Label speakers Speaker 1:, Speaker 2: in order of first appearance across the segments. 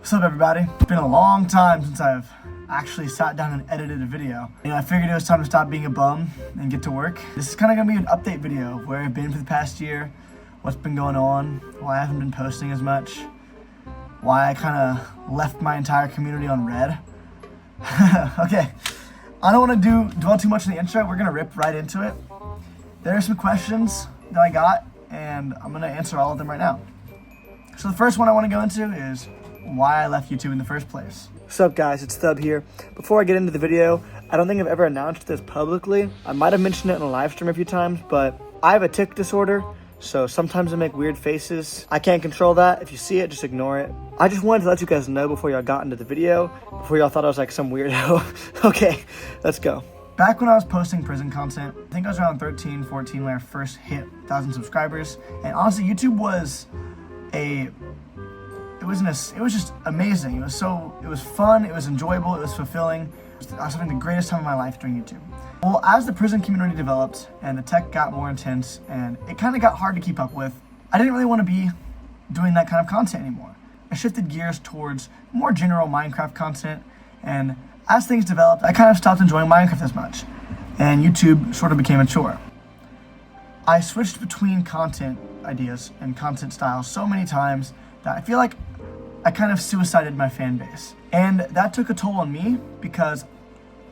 Speaker 1: What's up, everybody? It's been a long time since I've actually sat down and edited a video. I figured it was time to stop being a bum and get to work. This is kind of gonna be an update video of where I've been for the past year, what's been going on, why I haven't been posting as much, why I kind of left my entire community on red. Okay, I don't want to dwell too much in the intro. We're gonna rip right into it. There are some questions that I got, and I'm gonna answer all of them right now. So the first one I want to go into is why I left YouTube in the first place. What's up, guys? It's Thub here. Before I get into the video, I don't think I've ever announced this publicly. I might have mentioned it in a live stream a few times, but I have a tic disorder, so sometimes I make weird faces. I can't control that. If you see it, just ignore it. I just wanted to let you guys know before y'all got into the video, before y'all thought I was like some weirdo. Okay, let's go. Back when I was posting prison content, I think I was around 13, 14 when I first hit 1,000 subscribers. And honestly, YouTube was it was just amazing. It was fun, it was enjoyable, it was fulfilling. I was having the greatest time of my life doing YouTube. Well, as the prison community developed and the tech got more intense and it kind of got hard to keep up with, I didn't really want to be doing that kind of content anymore. I shifted gears towards more general Minecraft content, and as things developed, I kind of stopped enjoying Minecraft as much, and YouTube sort of became a chore. I switched between content ideas and content styles so many times that I feel like I kind of suicided my fan base. And that took a toll on me because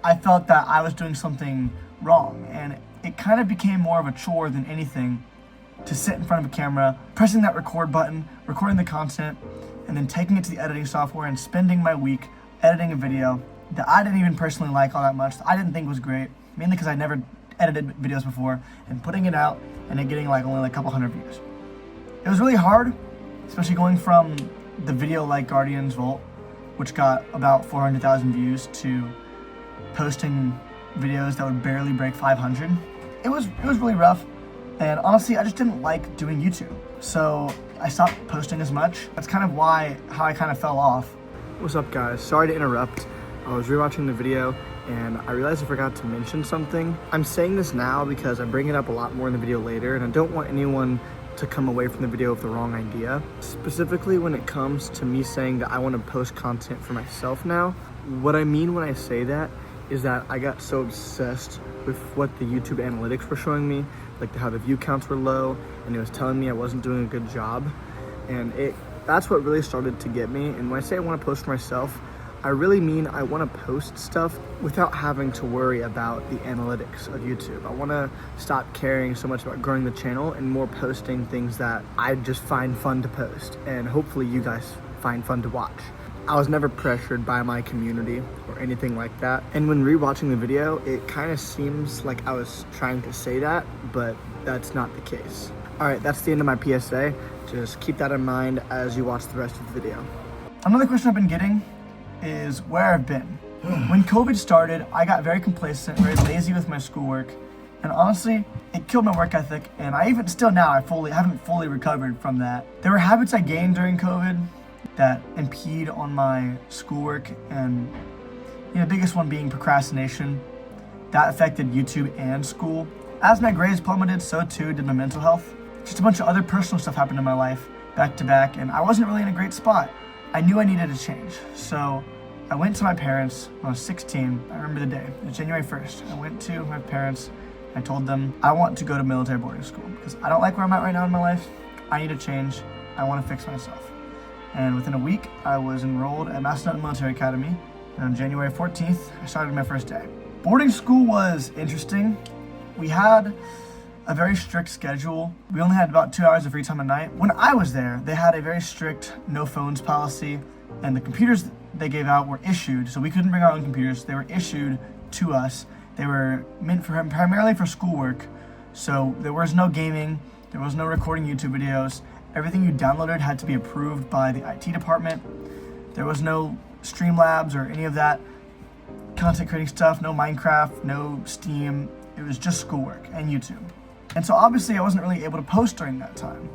Speaker 1: I felt that I was doing something wrong, and it kind of became more of a chore than anything to sit in front of a camera, pressing that record button, recording the content, and then taking it to the editing software and spending my week editing a video that I didn't even personally like all that much, that I didn't think was great, mainly because I never edited videos before, and putting it out and it getting only a couple hundred views. It was really hard, especially going from the video like Guardian's Vault, which got about 400,000 views, to posting videos that would barely break 500. It was really rough, and honestly, I just didn't like doing YouTube. So I stopped posting as much. That's kind of how I kind of fell off. What's up, guys? Sorry to interrupt. I was rewatching the video and I realized I forgot to mention something. I'm saying this now because I bring it up a lot more in the video later, and I don't want anyone to come away from the video with the wrong idea. Specifically when it comes to me saying that I want to post content for myself now, what I mean when I say that is that I got so obsessed with what the YouTube analytics were showing me, like how the view counts were low, and it was telling me I wasn't doing a good job. And that's what really started to get me. And when I say I want to post for myself, I really mean I want to post stuff without having to worry about the analytics of YouTube. I want to stop caring so much about growing the channel and more posting things that I just find fun to post, and hopefully you guys find fun to watch. I was never pressured by my community or anything like that. And when rewatching the video, it kind of seems like I was trying to say that, but that's not the case. All right, that's the end of my PSA. Just keep that in mind as you watch the rest of the video. Another question I've been getting is where I've been. When COVID started, I got very complacent, very lazy with my schoolwork, and honestly, it killed my work ethic, and I haven't fully recovered from that. There were habits I gained during COVID that impede on my schoolwork, and the biggest one being procrastination. That affected YouTube and school. As my grades plummeted, so too did my mental health. Just a bunch of other personal stuff happened in my life back to back, and I wasn't really in a great spot. I knew I needed a change, so I went to my parents when I was 16. I remember the day. It was January 1st. I went to my parents. I told them I want to go to military boarding school because I don't like where I'm at right now in my life. I need a change. I want to fix myself. And within a week, I was enrolled at Macedon Military Academy. And on January 14th, I started my first day. Boarding school was interesting. We had a very strict schedule. We only had about 2 hours of free time a night. When I was there, they had a very strict no phones policy, and the computers they gave out were issued, so we couldn't bring our own computers. They were issued to us. They were meant primarily for schoolwork, so there was no gaming, there was no recording YouTube videos. Everything you downloaded had to be approved by the IT department. There was no Streamlabs or any of that content creating stuff, no Minecraft, no Steam. It was just schoolwork and YouTube. And so obviously I wasn't really able to post during that time.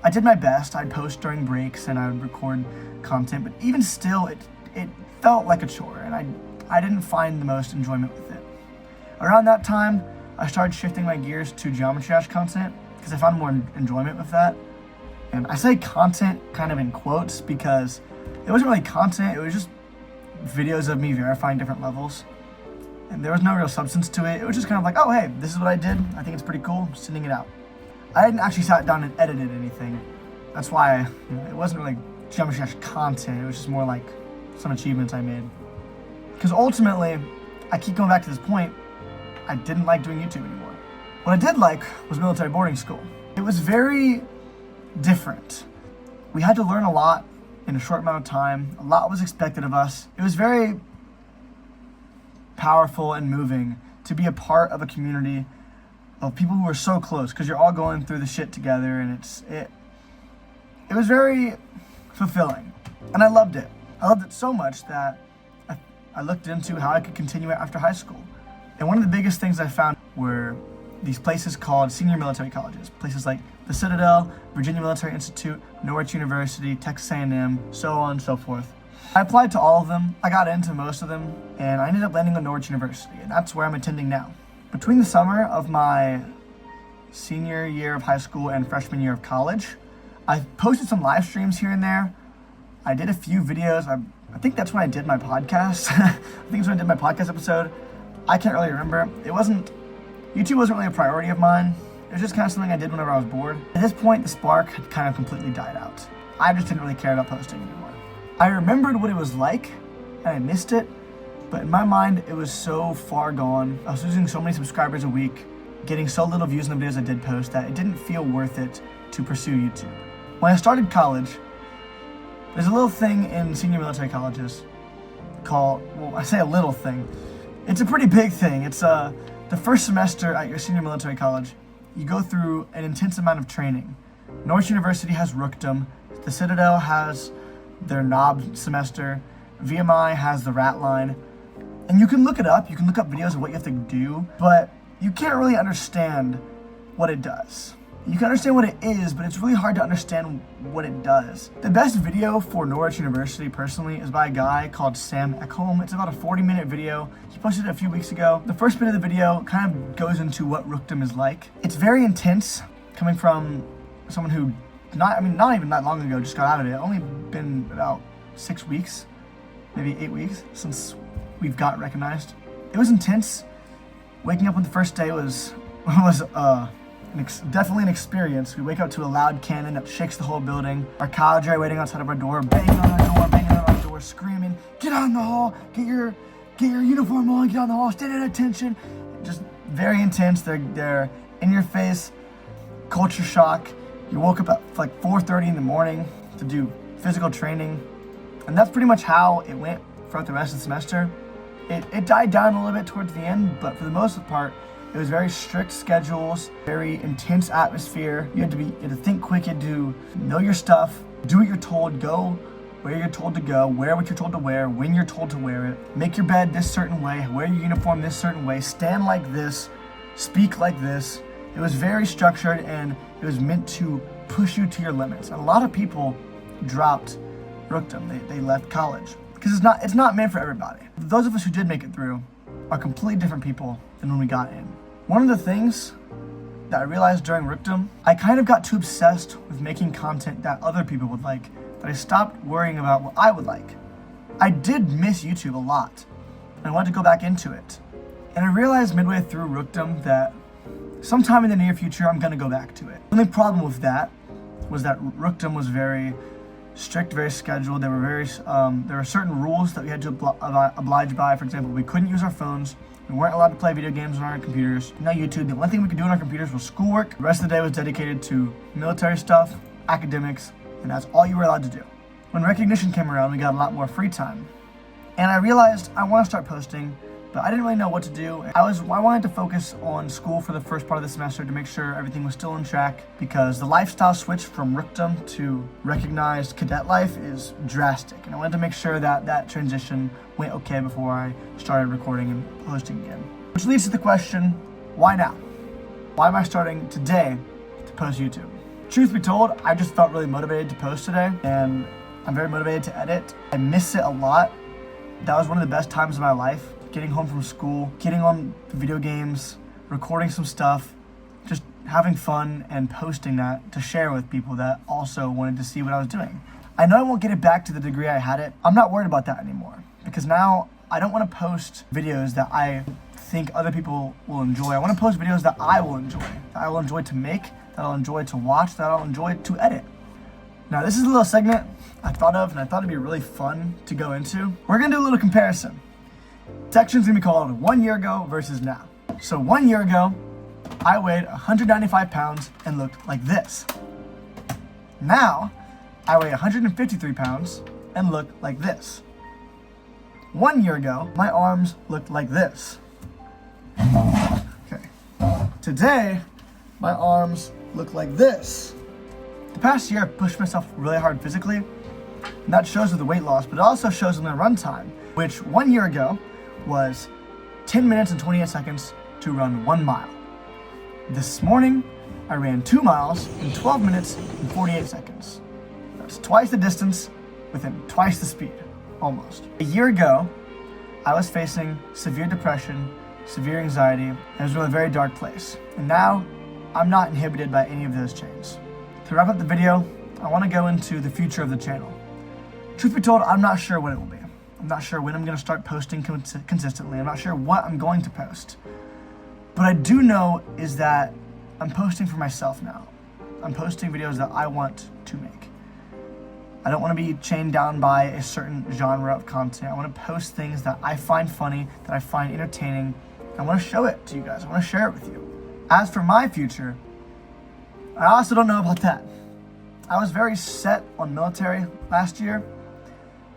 Speaker 1: I did my best. I'd post during breaks and I would record content, but even still, it felt like a chore, and I didn't find the most enjoyment with it. Around that time, I started shifting my gears to Geometry Dash content because I found more enjoyment with that. And I say content kind of in quotes because It wasn't really content, it was just videos of me verifying different levels. And there was no real substance to it. It was just kind of like, oh hey, this is what I did. I think it's pretty cool, I'm sending it out. I hadn't actually sat down and edited anything. That's why it wasn't really Jump Dash content. It was just more like some achievements I made. Because ultimately, I keep going back to this point, I didn't like doing YouTube anymore. What I did like was military boarding school. It was very different. We had to learn a lot in a short amount of time. A lot was expected of us. It was very powerful and moving to be a part of a community of people who are so close, because you're all going through the shit together, and it was very fulfilling, and I loved it. I loved it so much that I looked into how I could continue it after high school. And one of the biggest things I found were these places called senior military colleges, places like the Citadel, Virginia Military Institute, Norwich University, Texas A&M, so on and so forth. I applied to all of them, I got into most of them, and I ended up landing on Norwich University, and that's where I'm attending now. Between the summer of my senior year of high school and freshman year of college, I posted some live streams here and there. I did a few videos. I think that's when I did my podcast. I think it's when I did my podcast episode. I can't really remember. YouTube wasn't really a priority of mine. It was just kind of something I did whenever I was bored. At this point, the spark had kind of completely died out. I just didn't really care about posting anymore. I remembered what it was like, and I missed it, but in my mind, it was so far gone. I was losing so many subscribers a week, getting so little views on the videos I did post that it didn't feel worth it to pursue YouTube. When I started college, there's a little thing in senior military colleges called, well, I say a little thing. It's a pretty big thing. It's the first semester at your senior military college, you go through an intense amount of training. Norwich University has Rookdom, the Citadel has their knob semester, VMI has the rat line, and you can look it up, you can look up videos of what you have to do, but you can't really understand what it does. You can understand what it is, but it's really hard to understand what it does. The best video for Norwich University, personally, is by a guy called Sam Ekholm. It's about a 40-minute video. He posted it a few weeks ago. The first bit of the video kind of goes into what Rookdom is like. It's very intense, coming from someone who, not even that long ago, just got out of it. Only been about 6 weeks, maybe 8 weeks since we've got recognized. It was intense. Waking up on the first day was definitely an experience. We wake up to a loud cannon that shakes the whole building. Our cadre waiting outside of our door, banging on our door, screaming, "Get out in the hall! Get your uniform on! Get out in the hall! Stand at attention!" Just very intense. They're in your face. Culture shock. You woke up at like 4:30 in the morning to do physical training, and that's pretty much how it went throughout the rest of the semester. It died down a little bit towards the end, but for the most part, it was very strict schedules, very intense atmosphere. You had to think quick, you had to know your stuff, do what you're told, go where you're told to go, wear what you're told to wear, when you're told to wear it, make your bed this certain way, wear your uniform this certain way, stand like this, speak like this. It was very structured, and it was meant to push you to your limits. And a lot of people dropped Rookdom. They left college because it's not meant for everybody. Those of us who did make it through are completely different people than when we got in. One of the things that I realized during Rookdom, I kind of got too obsessed with making content that other people would like that I stopped worrying about what I would like. I did miss YouTube a lot, and I wanted to go back into it. And I realized midway through Rookdom that sometime in the near future, I'm gonna go back to it. The only problem with that was that Rookdom was very strict, very scheduled. There were certain rules that we had to oblige by. For example, we couldn't use our phones. We weren't allowed to play video games on our computers. No YouTube. The only thing we could do on our computers was schoolwork. The rest of the day was dedicated to military stuff, academics, and that's all you were allowed to do. When recognition came around, we got a lot more free time. And I realized I want to start posting, but I didn't really know what to do. I wanted to focus on school for the first part of the semester to make sure everything was still on track, because the lifestyle switch from Rookdom to recognized cadet life is drastic. And I wanted to make sure that that transition went okay before I started recording and posting again. Which leads to the question, why now? Why am I starting today to post YouTube? Truth be told, I just felt really motivated to post today, and I'm very motivated to edit. I miss it a lot. That was one of the best times of my life. Getting home from school, getting on the video games, recording some stuff, just having fun and posting that to share with people that also wanted to see what I was doing. I know I won't get it back to the degree I had it. I'm not worried about that anymore because now I don't want to post videos that I think other people will enjoy. I want to post videos that I will enjoy to make, that I'll enjoy to watch, that I'll enjoy to edit. Now this is a little segment I thought of and I thought it'd be really fun to go into. We're gonna do a little comparison. Section's gonna be called 1 year ago versus now. So 1 year ago, I weighed 195 pounds and looked like this. Now, I weigh 153 pounds and look like this. 1 year ago, my arms looked like this. Okay. Today, my arms look like this. The past year, I've pushed myself really hard physically, and that shows with the weight loss, but it also shows in the run time, which 1 year ago was 10 minutes and 28 seconds to run 1 mile. This morning, I ran 2 miles in 12 minutes and 48 seconds. That's twice the distance within twice the speed, almost. A year ago, I was facing severe depression, severe anxiety, and I was in a very dark place. And now, I'm not inhibited by any of those chains. To wrap up the video, I want to go into the future of the channel. Truth be told, I'm not sure what it will be. I'm not sure when I'm going to start posting consistently. I'm not sure what I'm going to post. But I do know is that I'm posting for myself now. I'm posting videos that I want to make. I don't want to be chained down by a certain genre of content. I want to post things that I find funny, that I find entertaining. I want to show it to you guys. I want to share it with you. As for my future, I also don't know about that. I was very set on military last year,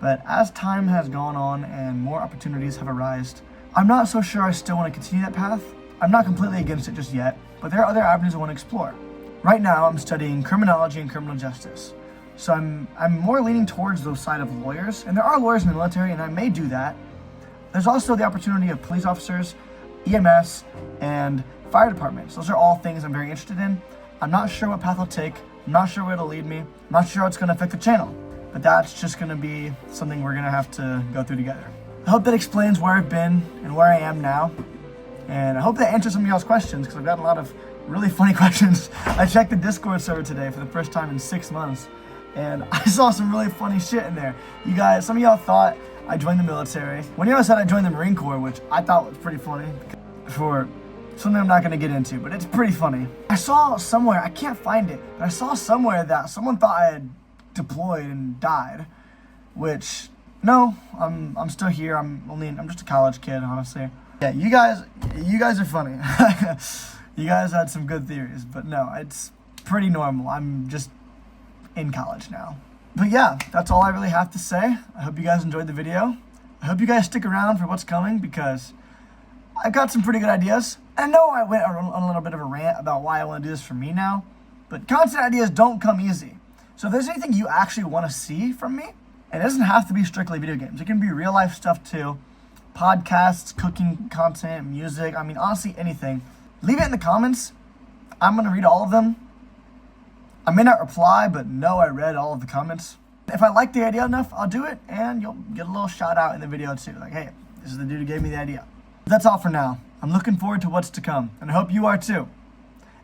Speaker 1: but as time has gone on and more opportunities have arisen, I'm not so sure I still want to continue that path. I'm not completely against it just yet, but there are other avenues I want to explore. Right now, I'm studying criminology and criminal justice. So I'm more leaning towards the side of lawyers, and there are lawyers in the military, and I may do that. There's also the opportunity of police officers, EMS, and fire departments. Those are all things I'm very interested in. I'm not sure what path I'll take. I'm not sure where it'll lead me. I'm not sure how it's going to affect the channel. But that's just going to be something we're going to have to go through together. I hope that explains where I've been and where I am now. And I hope that answers some of y'all's questions because I've got a lot of really funny questions. I checked the Discord server today for the first time in 6 months. And I saw some really funny shit in there. You guys, some of y'all thought I joined the military. One of y'all said I joined the Marine Corps, which I thought was pretty funny for something I'm not going to get into, but it's pretty funny. I saw somewhere, I can't find it, but I saw somewhere that someone thought I had deployed and died, which, no, I'm still here. I'm just a college kid, honestly. Yeah, you guys are funny. You guys had some good theories, but no, it's pretty normal. I'm just in college now. But yeah, that's all I really have to say. I hope you guys enjoyed the video. I hope you guys stick around for what's coming because I've got some pretty good ideas. I know I went on a little bit of a rant about why I want to do this for me now, but content ideas don't come easy. So if there's anything you actually want to see from me, it doesn't have to be strictly video games. It can be real life stuff too. Podcasts, cooking content, music, I mean, honestly, anything. Leave it in the comments. I'm going to read all of them. I may not reply, but know I read all of the comments. If I like the idea enough, I'll do it, and you'll get a little shout out in the video too. Like, hey, this is the dude who gave me the idea. That's all for now. I'm looking forward to what's to come, and I hope you are too.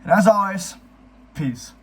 Speaker 1: And as always, peace.